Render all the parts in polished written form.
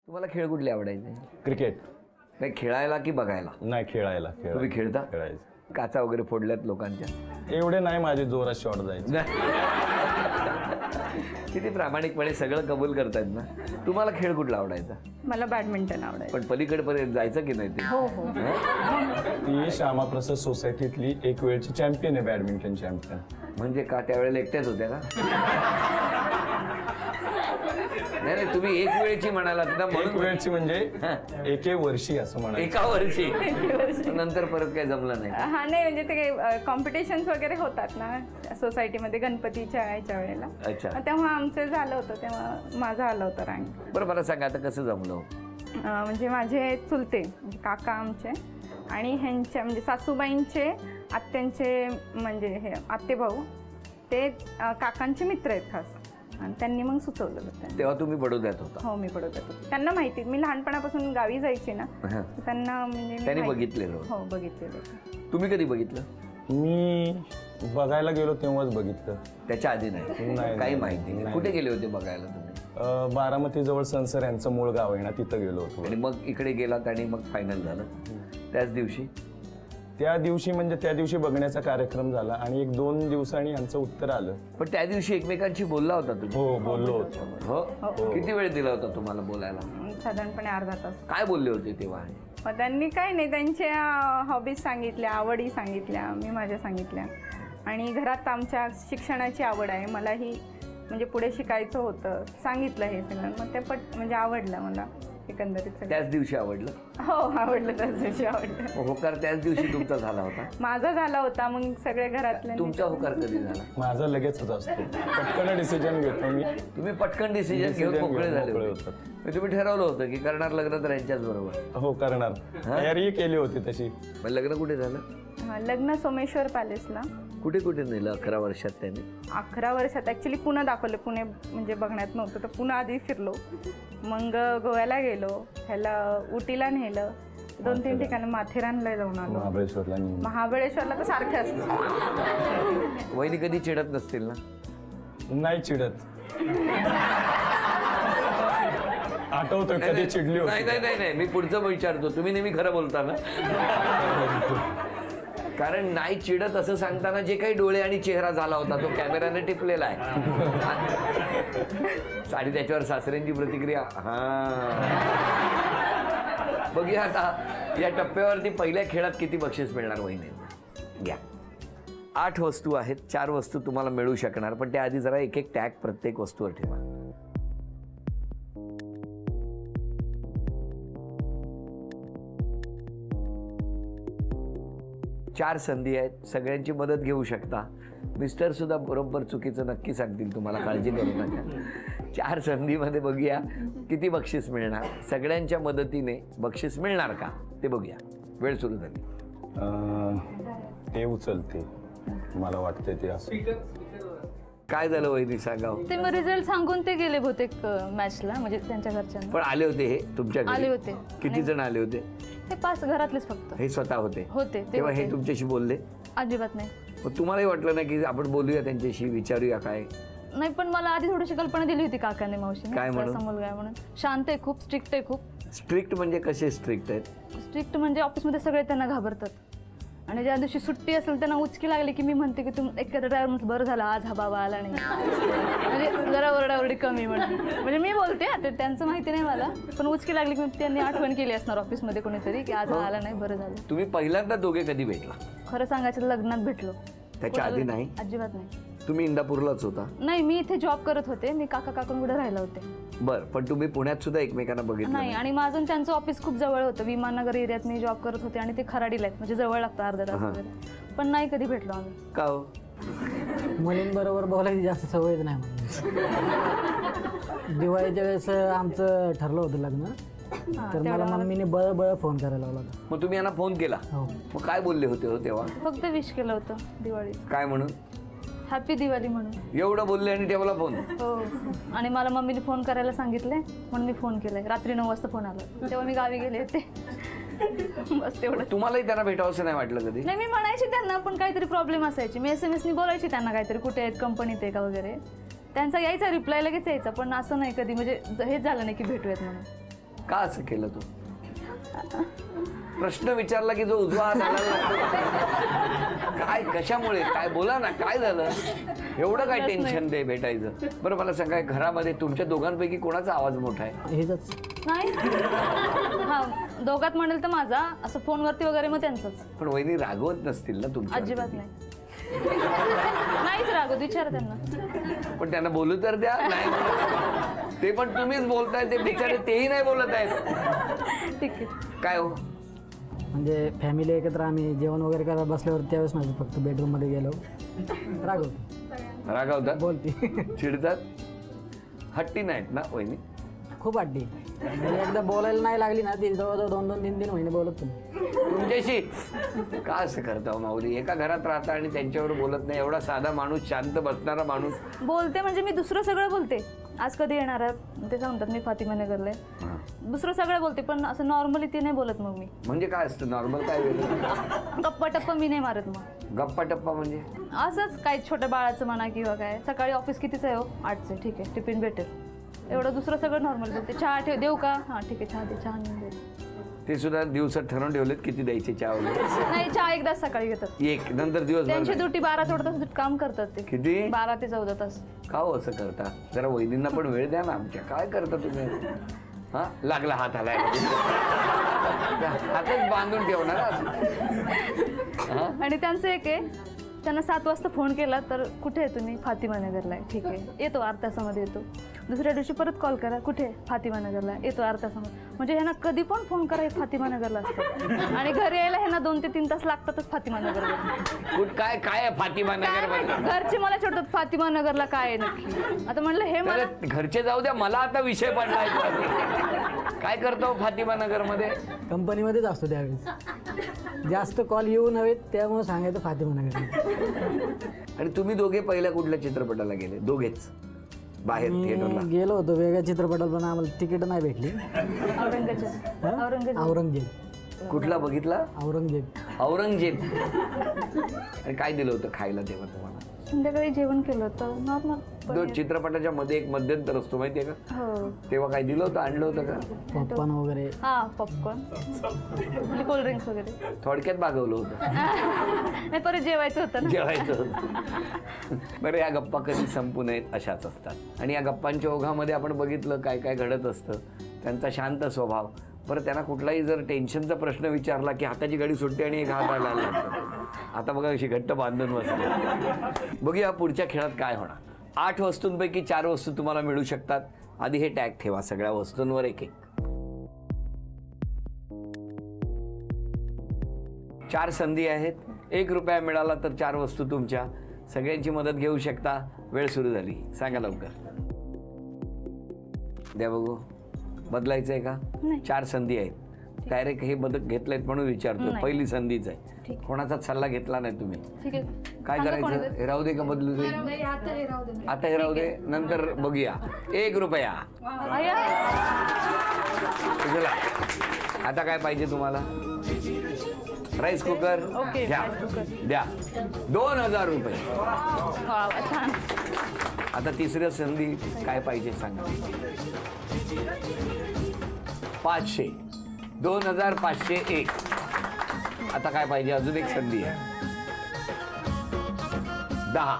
तुम्हाला खेळ कुठले आवडायचे? क्रिकेट. नाही खेळायला की बघायला? नाही खेळायला. तुम्ही खेळता? खेळायचं. काचा वगैरे फोडल्यात लोकांच्या? एवढे नाही, माझे जोरात शॉट जायचे. किती प्रामाणिकपणे सगळं कबूल करतायत ना. तुम्हाला खेळ कुठला आवडायचा? मला बॅडमिंटन आवडायचं. पण पलीकडपर्यंत जायचं की नाही ते? हो हो. ती श्यामाप्रसाद सोसायटीतली एक वेळची चॅम्पियन आहे, बॅडमिंटन चॅम्पियन. म्हणजे का त्यावेळेला एकट्याच होत्या का? नाही नाही, तुम्ही एक वेळची म्हणाला ना. एक वेळची म्हणजे एके वर्षी असं म्हणा. एका वर्षी नंतर परत काही जमलं नाही? हा नाही, म्हणजे ते काही कॉम्पिटिशन्स वगैरे होतात ना सोसायटीमध्ये गणपतीच्या याच्या वेळेला. अच्छा. तेव्हा आमचं झालं होतं, तेव्हा माझं आलं होतं रँक. बरं मला सांगा आता कसं जमलं? म्हणजे माझे चुलते म्हणजे काका आमचे आणि ह्यांच्या म्हणजे सासूबाईंचे आत्यांचे म्हणजे हे आत्ते भाऊ ते काकांचे मित्र आहेत खास, आणि त्यांनी मग सुचवलं होतं. तेव्हा तुम्ही बडोद्यात होता? हो मी बडोद्यात होते. त्यांना माहिती, मी लहानपणापासून गावी जायचे ना, त्यांना म्हणजे त्यांनी बघितलेलं? हो बघितलेलं. तुम्ही कधी बघितलं? मी बघायला गेलो तेव्हाच बघितलं. त्याच्या आधी नाही? काही माहिती नाही. कुठे गेले होते बघायला तुम्ही? बारामती जवळ संसर यांचं मूळ गाव आहे ना, तिथं गेलो होतो. आणि मग इकडे गेलात आणि मग फायनल झालं त्याच दिवशी? त्या दिवशी म्हणजे त्या दिवशी बघण्याचा कार्यक्रम झाला आणि 1-2 दिवसांनी यांचं उत्तर आलं. पण त्या दिवशी एकमेकांशी बोलला होता तुम्ही? हो बोललो होतो. हो. किती वेळ दिला होता तुम्हाला बोलायला? साधारणपणे अर्धा तास. काय बोलले होते तेव्हा? मग त्यांनी काय नाही, त्यांच्या हॉबीज सांगितल्या, आवडी सांगितल्या, मी माझ्या सांगितल्या. आणि घरात आमच्या शिक्षणाची आवड आहे, मलाही म्हणजे पुढे शिकायचं होतं, सांगितलं हे सगळं. मग ते म्हणजे आवडलं मला एकंदरीत. त्याच दिवशी आवडलं? हो आवडलं, त्याच दिवशी आवडलं. होकार त्याच दिवशी तुमचा झाला होता? माझा झाला होता. मग सगळे घरातले. तुमचा होकार कधी झाला? माझा लगेचच असतो, पटकन डिसिजन घेतो मी. तुम्ही पटकन डिसिजन घेऊन मोकळे झाले होते? तुम्ही ठरवलं होतं की करणार लग्न तर यांच्याच बरोबर? हो करणार, तयारी केली होती तशी. पण लग्न कुठे झालं? लग्न सोमेश्वर पॅलेसला. कुठे कुठे नेलं 11 वर्षात त्यांनी? 11 वर्षात ॲक्च्युली पुणे दाखवलं. पुणे म्हणजे बघण्यात नव्हतं तर पुणे आधी फिरलो, मग गोव्याला गेलो, ह्याला उटीला नेलं, 2-3 ठिकाणी, माथेरानला जाऊन आलो, महाबळेश्वरला तर सारखं असतं. वहिनी कधी चिडत नसतील ना? नाही चिडत. आठवतं कधी चिडली होती? नाही नाही नाही, मी पुढचं विचारतो. तुम्ही नेहमी खरं बोलता ना? कारण नाही चिडत असं सांगताना जे काही डोळे आणि चेहरा झाला होता तो कॅमेराने टिपलेला आहे. आणि त्याच्यावर सासऱ्यांची प्रतिक्रिया. बघूया आता या टप्प्यावरती पहिल्या खेळात किती बक्षीस मिळणार वहिनी. घ्या. 8 वस्तू आहेत, 4 वस्तू तुम्हाला मिळू शकणार, पण त्याआधी जरा एक एक टॅग प्रत्येक वस्तूवर ठेवा. चार संधी आहेत, सगळ्यांची मदत घेऊ शकता. मिस्टर सुद्धा बरोबर चुकीचं नक्की सांगतील तुम्हाला, काळजी करू नका. 4 संधीमध्ये बघूया किती बक्षीस मिळणार. सगळ्यांच्या मदतीने बक्षीस मिळणार का ते बघूया. वेळ सुरू झाली. ते उचलते मला वाटते ते असं. काय झालं वहिनी सांगा? ते मग रिझल्ट सांगून ते गेले बहुतेक मॅचला, म्हणजे त्यांच्या घरच्यांना. पण आले होते हे तुमच्या घरी? आले होते. किती जण आले होते? ते 5 घरातलेच फक्त. हे स्वतः होते? होते. तेव्हा हे तुमच्याशी बोलले? अजिबात नाही. मग तुम्हालाही वाटलं नाही की आपण बोलूया त्यांच्याशी, विचारूया काय? नाही, पण मला आधी थोडीशी कल्पना दिली होती काकाने, मावशीने. काय म्हणून? मुलगा आहे म्हणून. शांत आहे खूप, स्ट्रिक्ट आहे खूप. स्ट्रिक्ट म्हणजे कसे स्ट्रिक्ट आहेत? स्ट्रिक्ट म्हणजे ऑफिसमध्ये सगळे त्यांना घाबरतात. आणि ज्या दिवशी सुट्टी असेल त्यांना उचकी लागली की मी म्हणते की तुम्ही एखादा ड्रायव्हर बरं झालं आज हा बाबा आला नाही, म्हणजे जरा ओरडाओरडी कमी म्हणजे मी बोलते आता त्यांचं माहिती नाही मला, पण उचकी लागली की त्यांनी आठवण केली असणार ऑफिसमध्ये कोणीतरी की आज आला नाही, बरं झालं. तुम्ही पहिल्यांदा दोघे कधी भेटला? खरं सांगायचं लग्नात भेटलो. त्याच्या आधी नाही? अजिबात नाही. तुम्ही इंदापूरलाच होता? नाही, मी इथे जॉब करत होते. मी काकांकडे राहिला होते. बरं, पण तुम्ही पुण्यात सुद्धा एकमेकांना बघितलं नाही? आणि माझं त्यांचं ऑफिस खूप जवळ होतं. विमाननगर एरियात मी जॉब करत होते आणि ते खराडीला आहेत, म्हणजे जवळ लागतं अर्धा तास वगैरे. पण नाही कधी भेटलो आम्ही. का हो? मुलींबरोबर बोलायची जास्त सवयच नाही मला. दिवाळीच्या वेळेस आमचं ठरलं होतं लग्न, तर मला मम्मीने बळ फोन करायला लावला. मग तुम्ही यांना फोन केला? हो. मग काय बोलले होते हो तेव्हा? फक्त विश केलं होतं दिवाळी. काय म्हणून? हॅपी दिवाळी म्हणून. एवढं बोलले आणि तेव्हा फोन? हो. आणि मला मम्मीने फोन करायला सांगितले म्हणून मी फोन केलाय. रात्री 9 वाजता फोन आला, तेव्हा मी गावी गेले होते. बस तेवढं. तुम्हालाही त्यांना भेटावंसं नाही वाटलं कधी? नाही, मी म्हणायची त्यांना, पण काहीतरी प्रॉब्लेम असायची. मी SMS बोलायची त्यांना काहीतरी, कुठे आहेत, कंपनीत आहे का वगैरे. त्यांचा यायचा रिप्लाय लगेच यायचा, पण असं नाही कधी म्हणजे हेच झालं नाही की भेटूयात म्हणून. का असं केलं तू? प्रश्न विचारला की जो उजवा हात हालायला लागतो. काय कशामुळे? काय बोला ना, काय झालं? एवढं काय टेन्शन दे भेटायचं? बरं मला सांगा, घरामध्ये तुमच्या दोघांपैकी कोणाचा आवाज मोठा आहे? हेच नाही हा दोघात म्हणेल तर माझा, असं फोनवरती वगैरे मग त्यांचंच. पण वहिनी रागवत नसतील ना तुमच्या? अजिबात नाही. नाहीच रागवत, विचार त्यांना. पण त्यांना बोलू तर द्या. नाही ते पण तुम्हीच बोलताय, ते बिचारे तेही नाही बोलत आहेत. ठीक आहे. काय हो? म्हणजे फॅमिली एकत्र आम्ही जेवण वगैरे करायला बसल्यावर त्यावेळेस माझं फक्त बेडरूम मध्ये गेलो रागवतात, बोलती चिडतात, हट्टी नाहीत ना वहिनी? खूप अड्डी. म्हणजे एकदा बोलायला नाही लागली ना ती जवळजवळ 2-3 महिने बोलत तुम्ही तुमच्याशी. का असं करता माऊली? एका घरात राहता आणि त्यांच्यावर बोलत नाही? एवढा साधा माणूस, शांत बसणारा माणूस. बोलते म्हणजे मी दुसरं सगळं बोलते. आज कधी येणार आहे ते सांगतात, मी फातिमा नगरला आहे. दुसरं सगळं बोलते पण असं नॉर्मली ती नाही बोलत. मग मी म्हणजे काय असतं नॉर्मल? काय वेगळं? गप्पा टप्पा मी नाही मारत. मग गप्पा टप्पा म्हणजे असंच काही छोट्या बाळाचं म्हणा किंवा काय. सकाळी ऑफिस कितीच आहे हो? 8चं. ठीक आहे, टिफिन भेटेल एवढं. दुसरं सगळं नॉर्मल बोलते. चहा देऊ का? हां ठीक आहे, चहा दे. चहा नाही देत. ते सुद्धा दिवसात ठरवून ठेवलेत किती द्यायचे चहा वगैरे? नाही, चहा एकदाच सकाळी घेतात. एक नंतर दिवसभर त्यांची नाही? ड्युटी 12-14 तास काम करतात ते. किती? 12 ते 14 तास. का हो असं करता? जरा वहिनींना पण वेळ द्या ना आमच्या. काय करता तुम्ही? हा लागला हात हलायला. हातच बांधून ठेवणार. आणि त्यांचं एक आहे, त्यांना 7 वाजता फोन केला तर कुठे आहे तुम्ही? फातिमा नगरला आहे. ठीक आहे, येतो अर्ध्या तासामध्ये येतो. दुसऱ्या दिवशी परत कॉल करा, कुठे? फातिमा नगरला. येतो अर्ध्या तासामध्ये. म्हणजे ह्यांना कधी पण फोन करा, हे फातिमा नगरला असतात. आणि घरी यायला ह्यांना 2 ते 3 तास लागतातच फातिमा नगरला. काय काय आहे फातिमा नगर मध्ये? घरचे मला चिडतात, फातिमा नगरला काय आहे नक्की. आता म्हणलं हे मला घरचे जाऊ द्या, मला आता विषय पडलाय. काय करतो फातिमा नगर मध्ये? कंपनीमध्येच असतो त्यावेळेस. जास्त कॉल येऊ नव्हेत त्यामुळे सांगायचं फातिमा नगर. आणि तुम्ही दोघे पहिल्या कुठल्या चित्रपटाला गेले? दोघेच बाहेर थिएटरला? गेलो होतो वेगळ्या चित्रपटाला पण आम्हाला तिकीट नाही भेटली. औरंगजेब. कुठला बघितला? औरंगजेब. औरंगजेब. आणि काय दिलं होतं खायला तेव्हा तुम्हाला? संध्याकाळी जेवण केलं होतं नॉर्मल. दोन चित्रपटाच्या मध्ये एक मध्यंतर असतो माहितीये का? हो. तेव्हा काय दिलं होतं? आणलं होतं का? पॉपकॉर्न वगैरे. हा, पॉपकॉर्न, कोल्ड्रिंक्स वगैरे. थोडक्यात मागवलं होतं. नाही, परत जेवायचं होतं ना. जेवायचं होतं. बरं, या गप्पा कधी संपू नयेत अशाच असतात. आणि या गप्पांच्या ओघामध्ये आपण बघितलं काय काय घडत असतं. त्यांचा शांत स्वभाव. बरं, त्यांना कुठलाही जर टेन्शनचा प्रश्न विचारला की हाताची गाडी सुटते आणि एक हात आला लागतो. आता बघा कशी घट्ट बांधून बसले. बघूया पुढच्या खेळात काय होणार. 8 वस्तूंपैकी 4 वस्तू तुम्हाला मिळू शकतात. आधी हे टॅग ठेवा, सगळ्या वस्तूंवर एक एक. 4 संधी आहेत. 1 रुपया मिळाला तर 4 वस्तू तुमच्या. सगळ्यांची मदत घेऊ शकता. वेळ सुरू झाली, सांगा लवकर. द्या बघू. बदलायचं आहे का? 4 संधी आहेत. डायरेक्ट हे बदल घेतलेत म्हणून विचारतो. पहिली संधीच आहे. कोणाचाच सल्ला घेतला नाही तुम्ही. ठीक आहे, काय करायचं? हे राहू दे का बदलू दे? आता हे राहू दे, नंतर बघूया. 1 रुपया. चला, आता काय पाहिजे तुम्हाला? राईस कुकर घ्या. द्या 2000 रुपये. आता तिसऱ्या संधी काय पाहिजे सांगा? 500. 2501. आता काय पाहिजे? अजून एक संधी आहे. 10.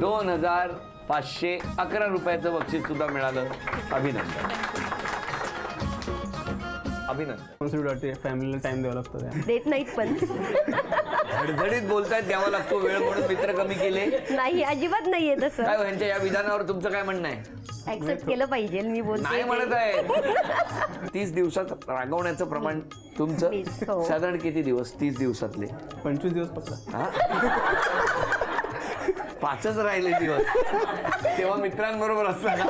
2511 रुपयाचं बक्षीस सुद्धा मिळालं. अभिनंदन. अभिनंदन. फॅमिलीला टाइम द्यावा लागतो. देत नाहीत पण. धडधडीत बोलतायत, द्यावा लागतो वेळ म्हणून मित्र कमी केले? नाही, अजिबात नाहीये तसं. काय ह्यांच्या या विधानावर तुमचं काय म्हणणं आहे? ऍक्सेप्ट केलं पाहिजे. मी बोलते नाही म्हणत आहे. 30 दिवसात रागवण्याचं प्रमाण तुमचं 20, हो. साधारण किती दिवस? 30 दिवसातले 25 दिवस पकडा. 5च राहिले दिवस. तेव्हा मित्रांबरोबर असताना